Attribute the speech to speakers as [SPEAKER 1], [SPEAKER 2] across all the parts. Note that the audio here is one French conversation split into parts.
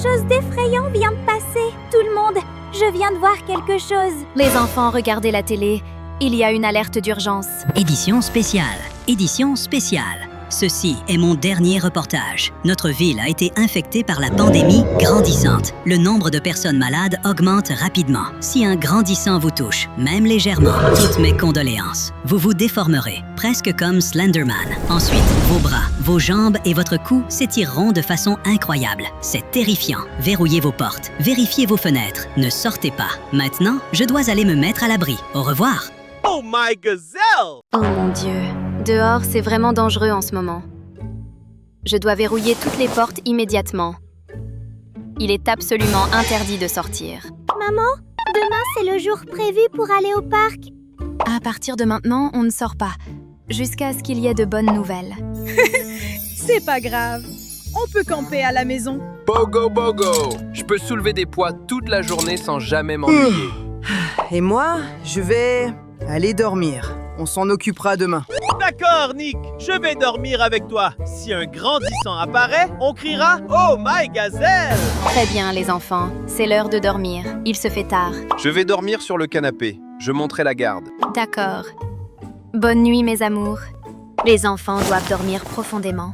[SPEAKER 1] chose d'effrayant vient de passer. Tout le monde, je viens de voir quelque chose.
[SPEAKER 2] Les enfants, regardez la télé. Il y a une alerte d'urgence.
[SPEAKER 3] Édition spéciale. Édition spéciale. Ceci est mon dernier reportage. Notre ville a été infectée par la pandémie grandissante. Le nombre de personnes malades augmente rapidement. Si un grandissant vous touche, même légèrement, toutes mes condoléances. Vous vous déformerez, presque comme Slenderman. Ensuite, vos bras, vos jambes et votre cou s'étireront de façon incroyable. C'est terrifiant. Verrouillez vos portes, vérifiez vos fenêtres. Ne sortez pas. Maintenant, je dois aller me mettre à l'abri. Au revoir.
[SPEAKER 4] Oh my gazelle!
[SPEAKER 2] Oh mon Dieu. Dehors, c'est vraiment dangereux en ce moment. Je dois verrouiller toutes les portes immédiatement. Il est absolument interdit de sortir.
[SPEAKER 1] Maman, demain c'est le jour prévu pour aller au parc.
[SPEAKER 2] À partir de maintenant, on ne sort pas, jusqu'à ce qu'il y ait de bonnes nouvelles.
[SPEAKER 5] C'est pas grave. On peut camper à la maison.
[SPEAKER 6] Bogo bogo! Je peux soulever des poids toute la journée sans jamais m'ennuyer.
[SPEAKER 7] Et moi, je vais aller dormir. On s'en occupera demain.
[SPEAKER 4] D'accord, Nick, je vais dormir avec toi. Si un grandissant apparaît, on criera « Oh my gazelle !»
[SPEAKER 2] Très bien, les enfants. C'est l'heure de dormir. Il se fait tard.
[SPEAKER 6] Je vais dormir sur le canapé. Je monterai la garde.
[SPEAKER 2] D'accord. Bonne nuit, mes amours. Les enfants doivent dormir profondément.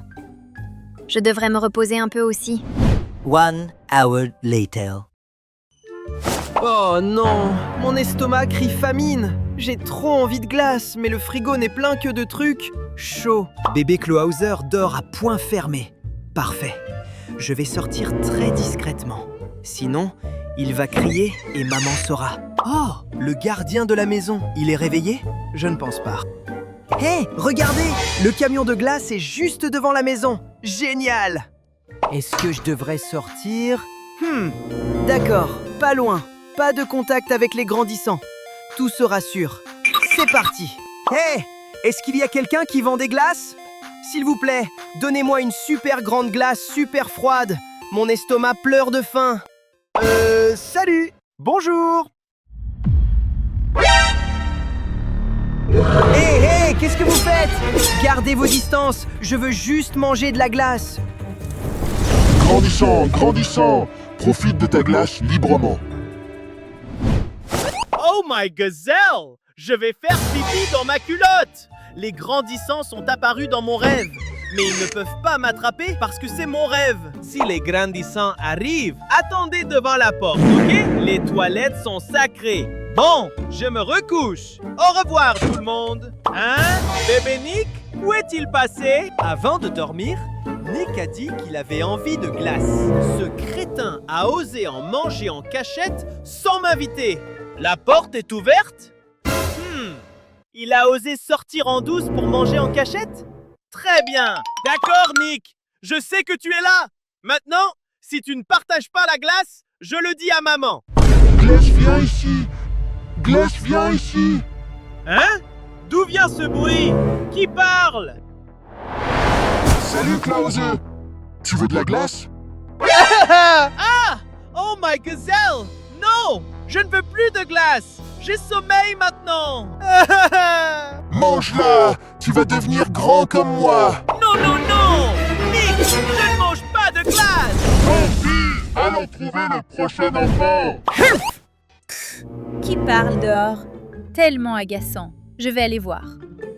[SPEAKER 2] Je devrais me reposer un peu aussi.
[SPEAKER 8] 1 hour later.
[SPEAKER 7] Oh non, mon estomac crie famine. J'ai trop envie de glace, mais le frigo n'est plein que de trucs chauds. Bébé Clawhauser dort à point fermé. Parfait. Je vais sortir très discrètement. Sinon, il va crier et maman saura. Oh, le gardien de la maison, il est réveillé? Je ne pense pas. Hé, regardez! Le camion de glace est juste devant la maison. Génial! Est-ce que je devrais sortir? D'accord, pas loin. Pas de contact avec les grandissants. Tout se rassure. C'est parti. Hé, est-ce qu'il y a quelqu'un qui vend des glaces? S'il vous plaît, donnez-moi une super grande glace super froide. Mon estomac pleure de faim. Salut! Bonjour! Hé, qu'est-ce que vous faites? Gardez vos distances, je veux juste manger de la glace.
[SPEAKER 9] Grandissant, grandissant, profite de ta glace librement.
[SPEAKER 4] Oh my gazelle! Je vais faire pipi dans ma culotte! Les grandissants sont apparus dans mon rêve. Mais ils ne peuvent pas m'attraper parce que c'est mon rêve. Si les grandissants arrivent, attendez devant la porte, ok? Les toilettes sont sacrées. Bon, je me recouche. Au revoir tout le monde. Hein? Bébé Nick, où est-il passé? Avant de dormir, Nick a dit qu'il avait envie de glace. Ce crétin a osé en manger en cachette sans m'inviter. La porte est ouverte? Il a osé sortir en douce pour manger en cachette? Très bien. D'accord, Nick. Je sais que tu es là. Maintenant, si tu ne partages pas la glace, je le dis à maman.
[SPEAKER 9] Glace, viens ici. Glace, viens ici.
[SPEAKER 4] Hein? D'où vient ce bruit? Qui parle?
[SPEAKER 9] Salut, Clawhauser. Tu veux de la glace?
[SPEAKER 4] Ah! Oh my gazelle! Non! Je ne veux plus de glace! J'ai sommeil maintenant!
[SPEAKER 9] Mange-la. Tu vas devenir grand comme moi.
[SPEAKER 4] Non, non, non! Nick, je ne mange pas de glace!
[SPEAKER 9] Tant pis. Allons trouver le prochain enfant.
[SPEAKER 5] Qui parle dehors? Tellement agaçant. Je vais aller voir.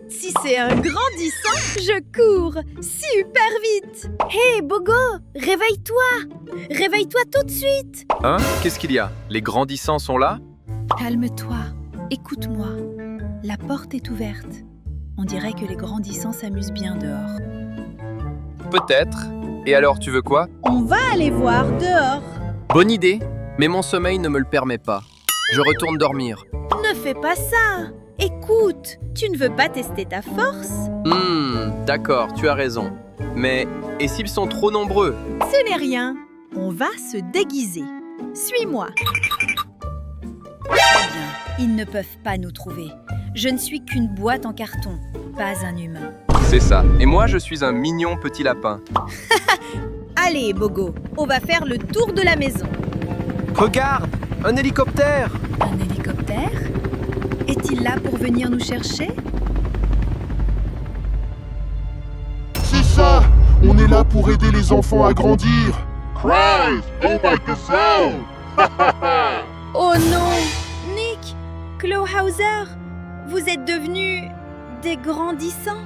[SPEAKER 5] Si c'est un grandissant, je cours super vite. Hé, Bogo, réveille-toi. Réveille-toi tout de suite.
[SPEAKER 6] Hein? Qu'est-ce qu'il y a? Les grandissants sont là?
[SPEAKER 5] Calme-toi. Écoute-moi. La porte est ouverte. On dirait que les grandissants s'amusent bien dehors.
[SPEAKER 6] Peut-être. Et alors, tu veux quoi?
[SPEAKER 5] On va aller voir dehors.
[SPEAKER 6] Bonne idée, mais mon sommeil ne me le permet pas. Je retourne dormir.
[SPEAKER 5] Ne fais pas ça. Écoute, tu ne veux pas tester ta force?
[SPEAKER 6] D'accord, tu as raison. Mais, et s'ils sont trop nombreux?
[SPEAKER 5] Ce n'est rien. On va se déguiser. Suis-moi. Très bien. Ils ne peuvent pas nous trouver. Je ne suis qu'une boîte en carton, pas un humain.
[SPEAKER 6] C'est ça. Et moi, je suis un mignon petit lapin.
[SPEAKER 5] Allez, Bogo, on va faire le tour de la maison.
[SPEAKER 7] Regarde, un hélicoptère.
[SPEAKER 5] Un hélicoptère? Est-il là pour venir nous chercher?
[SPEAKER 9] C'est ça. On est là pour aider les enfants à grandir. cries! Oh my gazelle!
[SPEAKER 5] Oh non! Nick, Clawhauser, vous êtes devenus des grandissants?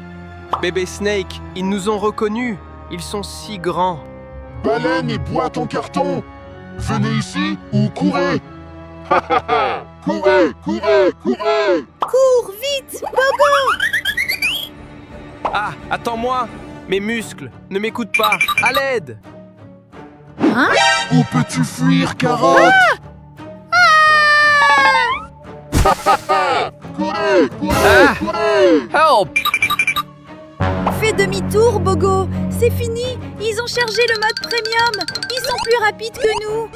[SPEAKER 6] Bébé Snake, ils nous ont reconnus. Ils sont si grands.
[SPEAKER 9] Baleine et boîte en carton! Venez ici ou courez! Courez, courez, courez!
[SPEAKER 5] Cours vite, Bogo!
[SPEAKER 6] Ah, attends-moi! Mes muscles, ne m'écoute pas! À l'aide!
[SPEAKER 9] Où peux-tu fuir, carotte? Courez, courez, courez!
[SPEAKER 6] Help!
[SPEAKER 5] Fais demi-tour, Bogo! C'est fini! Ils ont chargé le mode premium! Ils sont plus rapides que nous!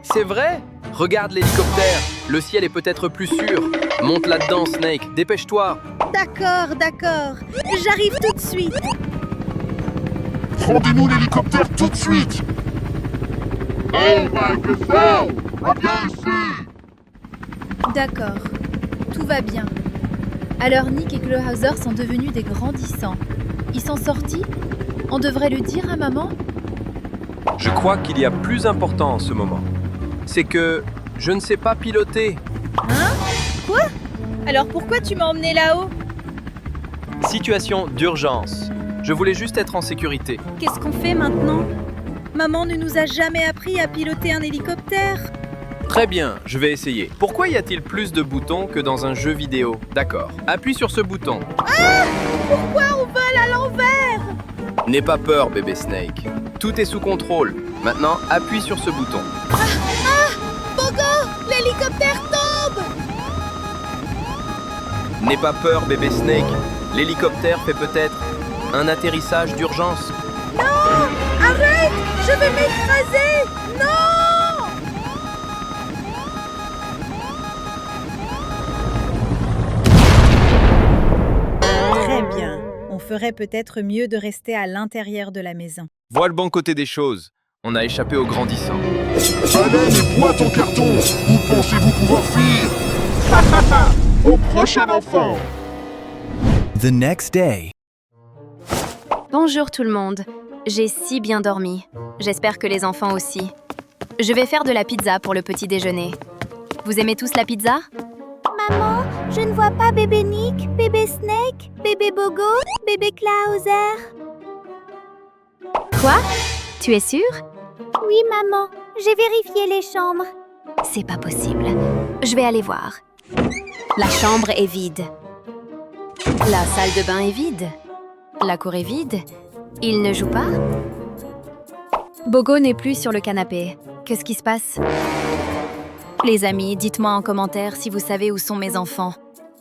[SPEAKER 6] C'est vrai? Regarde l'hélicoptère. Le ciel est peut-être plus sûr. Monte là-dedans, Snake. Dépêche-toi.
[SPEAKER 5] D'accord, d'accord. J'arrive tout de suite.
[SPEAKER 9] Rendez-nous l'hélicoptère tout de suite! Oh my gazelle! Reviens ici!
[SPEAKER 5] D'accord. Tout va bien. Alors Nick et Clawhauser sont devenus des grandissants. Ils sont sortis? On devrait le dire à maman?
[SPEAKER 6] Je crois qu'il y a plus important en ce moment. C'est que je ne sais pas piloter.
[SPEAKER 5] Hein? Quoi? Alors pourquoi tu m'as emmené là-haut?
[SPEAKER 6] Situation d'urgence. Je voulais juste être en sécurité.
[SPEAKER 5] Qu'est-ce qu'on fait maintenant? Maman ne nous a jamais appris à piloter un hélicoptère.
[SPEAKER 6] Très bien, je vais essayer. Pourquoi y a-t-il plus de boutons que dans un jeu vidéo? D'accord. Appuie sur ce bouton.
[SPEAKER 5] Pourquoi on vole à l'envers?
[SPEAKER 6] N'aie pas peur, bébé Snake. Tout est sous contrôle. Maintenant, appuie sur ce bouton.
[SPEAKER 5] Bogo, l'hélicoptère tombe!
[SPEAKER 6] N'aie pas peur, bébé Snake. L'hélicoptère fait peut-être un atterrissage d'urgence.
[SPEAKER 5] Non! Arrête! Je vais m'écraser! Non! Très bien. On ferait peut-être mieux de rester à l'intérieur de la maison.
[SPEAKER 6] Vois le bon côté des choses. On a échappé aux grandissants.
[SPEAKER 9] Baleine et boîte en carton! Où pensez-vous pouvoir fuir? Au prochain enfant!
[SPEAKER 10] The next day.
[SPEAKER 2] Bonjour tout le monde. J'ai si bien dormi. J'espère que les enfants aussi. Je vais faire de la pizza pour le petit déjeuner. Vous aimez tous la pizza?
[SPEAKER 1] Maman, je ne vois pas bébé Nick, bébé Snake, bébé Bogo, bébé Clawhauser.
[SPEAKER 2] Quoi? Tu es sûre?
[SPEAKER 1] Oui, maman, j'ai vérifié les chambres.
[SPEAKER 2] C'est pas possible. Je vais aller voir. La chambre est vide. La salle de bain est vide. La cour est vide. Il ne joue pas? Bogo n'est plus sur le canapé. Qu'est-ce qui se passe? Les amis, dites-moi en commentaire si vous savez où sont mes enfants.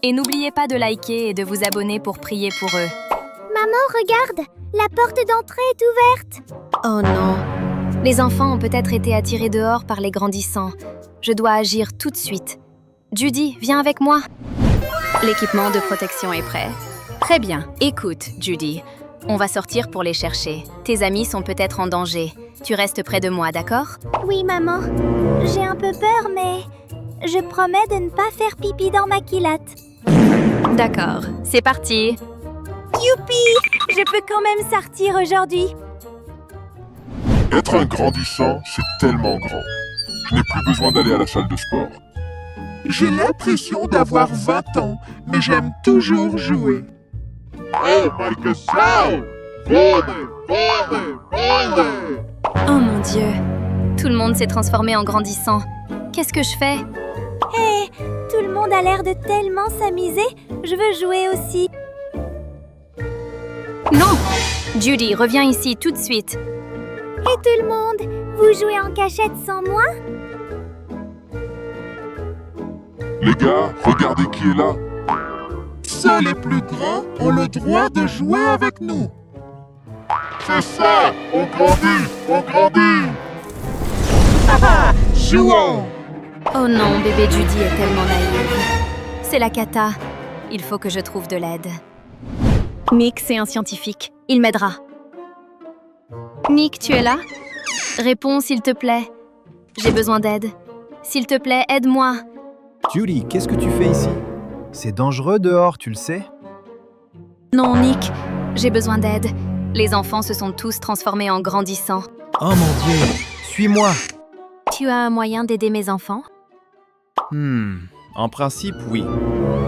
[SPEAKER 2] Et n'oubliez pas de liker et de vous abonner pour prier pour eux.
[SPEAKER 1] Maman, regarde, la porte d'entrée est ouverte.
[SPEAKER 2] Oh non. Les enfants ont peut-être été attirés dehors par les grandissants. Je dois agir tout de suite. Judy, viens avec moi. L'équipement de protection est prêt. Très bien. Écoute, Judy. On va sortir pour les chercher. Tes amis sont peut-être en danger. Tu restes près de moi, d'accord?
[SPEAKER 1] Oui, maman. J'ai un peu peur, mais je promets de ne pas faire pipi dans ma culotte.
[SPEAKER 2] D'accord. C'est parti.
[SPEAKER 1] Youpi! Je peux quand même sortir aujourd'hui.
[SPEAKER 9] Être un grandissant, c'est tellement grand. Je n'ai plus besoin d'aller à la salle de sport. J'ai l'impression d'avoir 20 ans, mais j'aime toujours jouer. Oh my gazelle! Volez, volez, volez!
[SPEAKER 2] Oh mon Dieu. Tout le monde s'est transformé en grandissant. Qu'est-ce que je fais?
[SPEAKER 1] Hé, tout le monde a l'air de tellement s'amuser. Je veux jouer aussi.
[SPEAKER 2] Non! Judy, reviens ici tout de suite.
[SPEAKER 1] Et tout le monde, vous jouez en cachette sans moi?
[SPEAKER 9] Les gars, regardez qui est là. Seuls les plus grands ont le droit de jouer avec nous. C'est ça, on grandit, on grandit. Jouons.
[SPEAKER 2] Oh non, bébé Judy est tellement naïve. C'est la cata. Il faut que je trouve de l'aide. Nick, c'est un scientifique. Il m'aidera. Nick, tu es là? Réponds, s'il te plaît. J'ai besoin d'aide. S'il te plaît, aide-moi.
[SPEAKER 10] Judy, qu'est-ce que tu fais ici? C'est dangereux dehors, tu le sais?
[SPEAKER 2] Non, Nick, j'ai besoin d'aide. Les enfants se sont tous transformés en grandissants.
[SPEAKER 10] Oh mon Dieu, suis-moi.
[SPEAKER 2] Tu as un moyen d'aider mes enfants?
[SPEAKER 11] En principe, oui.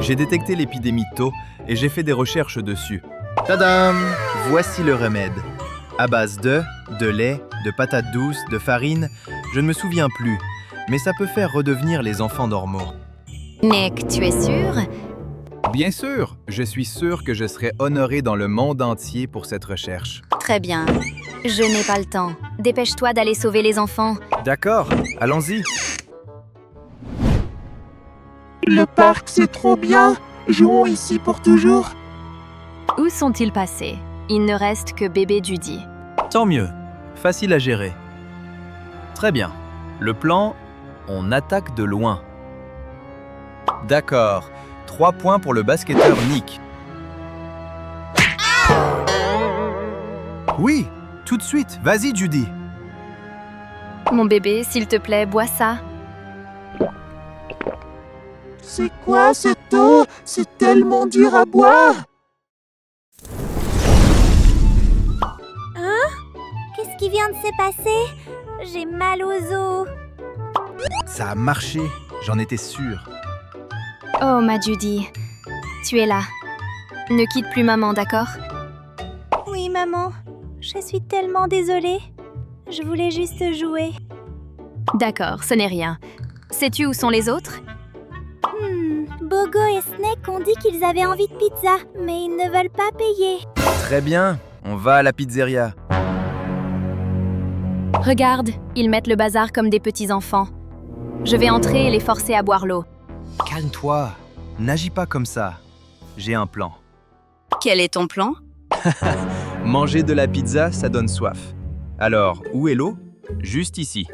[SPEAKER 11] J'ai détecté l'épidémie tôt et j'ai fait des recherches dessus. Tadam! Voici le remède. À base de lait, de patates douces, de farine, je ne me souviens plus, mais ça peut faire redevenir les enfants normaux.
[SPEAKER 2] Nick, tu es sûr?
[SPEAKER 11] Bien sûr, je suis sûr que je serai honoré dans le monde entier pour cette recherche.
[SPEAKER 2] Très bien. Je n'ai pas le temps. Dépêche-toi d'aller sauver les enfants.
[SPEAKER 11] D'accord, allons-y.
[SPEAKER 9] Le parc, c'est trop bien. Jouons ici pour toujours.
[SPEAKER 2] Où sont-ils passés? Il ne reste que bébé Judy.
[SPEAKER 11] Tant mieux, facile à gérer. Très bien. Le plan, on attaque de loin. D'accord. 3 points pour le basketteur Nick.
[SPEAKER 10] Oui, tout de suite. Vas-y, Judy.
[SPEAKER 2] Mon bébé, s'il te plaît, bois ça.
[SPEAKER 9] C'est quoi cette eau? C'est tellement dur à boire.
[SPEAKER 1] Qu'est-ce qui vient de se passer? J'ai mal aux os.
[SPEAKER 11] Ça a marché, j'en étais sûr.
[SPEAKER 2] Oh, ma Judy. Tu es là. Ne quitte plus maman, d'accord?
[SPEAKER 1] Oui, maman. Je suis tellement désolée. Je voulais juste jouer.
[SPEAKER 2] D'accord, ce n'est rien. Sais-tu où sont les autres?
[SPEAKER 1] Bogo et Snake ont dit qu'ils avaient envie de pizza, mais ils ne veulent pas payer.
[SPEAKER 11] Très bien, on va à la pizzeria.
[SPEAKER 2] Regarde, ils mettent le bazar comme des petits-enfants. Je vais entrer et les forcer à boire l'eau.
[SPEAKER 11] Calme-toi, n'agis pas comme ça. J'ai un plan.
[SPEAKER 5] Quel est ton plan?
[SPEAKER 11] Manger de la pizza, ça donne soif. Alors, où est l'eau? Juste ici.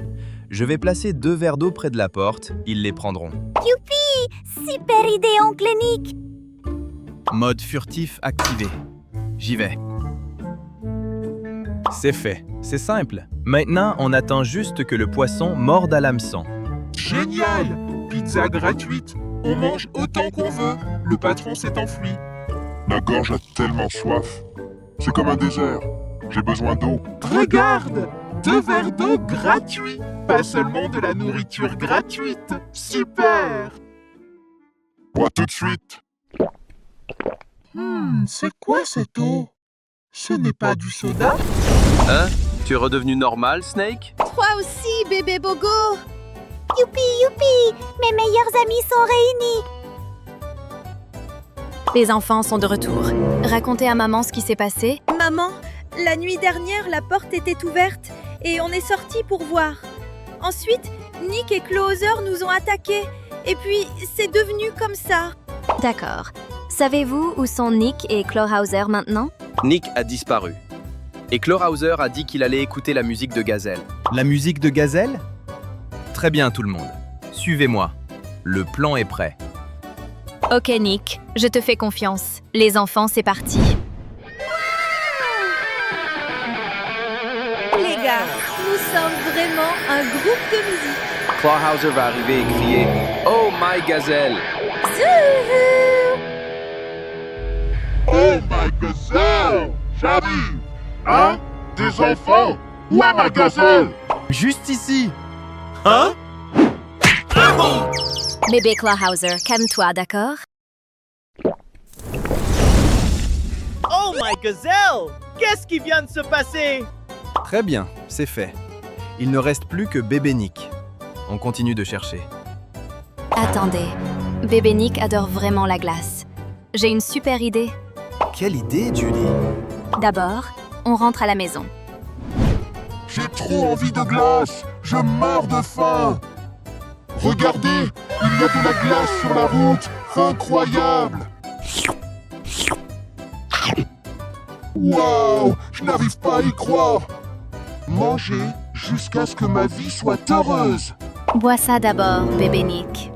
[SPEAKER 11] Je vais placer 2 verres d'eau près de la porte, ils les prendront.
[SPEAKER 1] Youpi! Super idée, oncle Nick!
[SPEAKER 11] Mode furtif activé. J'y vais. C'est fait, c'est simple. Maintenant, on attend juste que le poisson morde à l'hameçon.
[SPEAKER 9] Génial! Pizza gratuite. On mange autant qu'on veut. Le patron s'est enfui.
[SPEAKER 12] Ma gorge a tellement soif. C'est comme un désert. J'ai besoin d'eau.
[SPEAKER 9] Regarde! 2 verres d'eau gratuits. Pas seulement de la nourriture gratuite. Super!
[SPEAKER 12] Bois tout de suite.
[SPEAKER 9] C'est quoi cette eau? Ce n'est pas du soda?
[SPEAKER 6] Hein? Tu es redevenu normal, Snake?
[SPEAKER 5] Toi aussi, bébé Bogo!
[SPEAKER 1] Youpi, youpi! Mes meilleurs amis sont réunis!
[SPEAKER 2] Les enfants sont de retour. Racontez à maman ce qui s'est passé.
[SPEAKER 5] Maman, la nuit dernière, la porte était ouverte et on est sortis pour voir. Ensuite, Nick et Clauser nous ont attaqués. Et puis, c'est devenu comme ça.
[SPEAKER 2] D'accord. Savez-vous où sont Nick et Clawhauser maintenant?
[SPEAKER 6] Nick a disparu. Et Clawhauser a dit qu'il allait écouter la musique de Gazelle.
[SPEAKER 11] La musique de Gazelle? Très bien tout le monde. Suivez-moi. Le plan est prêt.
[SPEAKER 2] Ok Nick, je te fais confiance. Les enfants, c'est parti.
[SPEAKER 5] Les gars, nous sommes vraiment un groupe de musique.
[SPEAKER 6] Clawhauser va arriver et crier « Oh my Gazelle !»
[SPEAKER 12] Oh my gazelle! J'arrive! Hein? Des enfants? Où est ma gazelle?
[SPEAKER 11] Juste ici!
[SPEAKER 4] Hein?
[SPEAKER 2] Bébé Clawhauser, calme-toi, d'accord?
[SPEAKER 4] Oh my gazelle! Qu'est-ce qui vient de se passer?
[SPEAKER 11] Très bien, c'est fait. Il ne reste plus que bébé Nick. On continue de chercher.
[SPEAKER 2] Attendez, bébé Nick adore vraiment la glace. J'ai une super idée.
[SPEAKER 10] Quelle idée, Judy.
[SPEAKER 2] D'abord, on rentre à la maison.
[SPEAKER 12] J'ai trop envie de glace! Je meurs de faim! Regardez! Il y a de la glace sur la route! Incroyable! Wow! Je n'arrive pas à y croire! Manger jusqu'à ce que ma vie soit heureuse!
[SPEAKER 2] Bois ça d'abord, bébé Nick.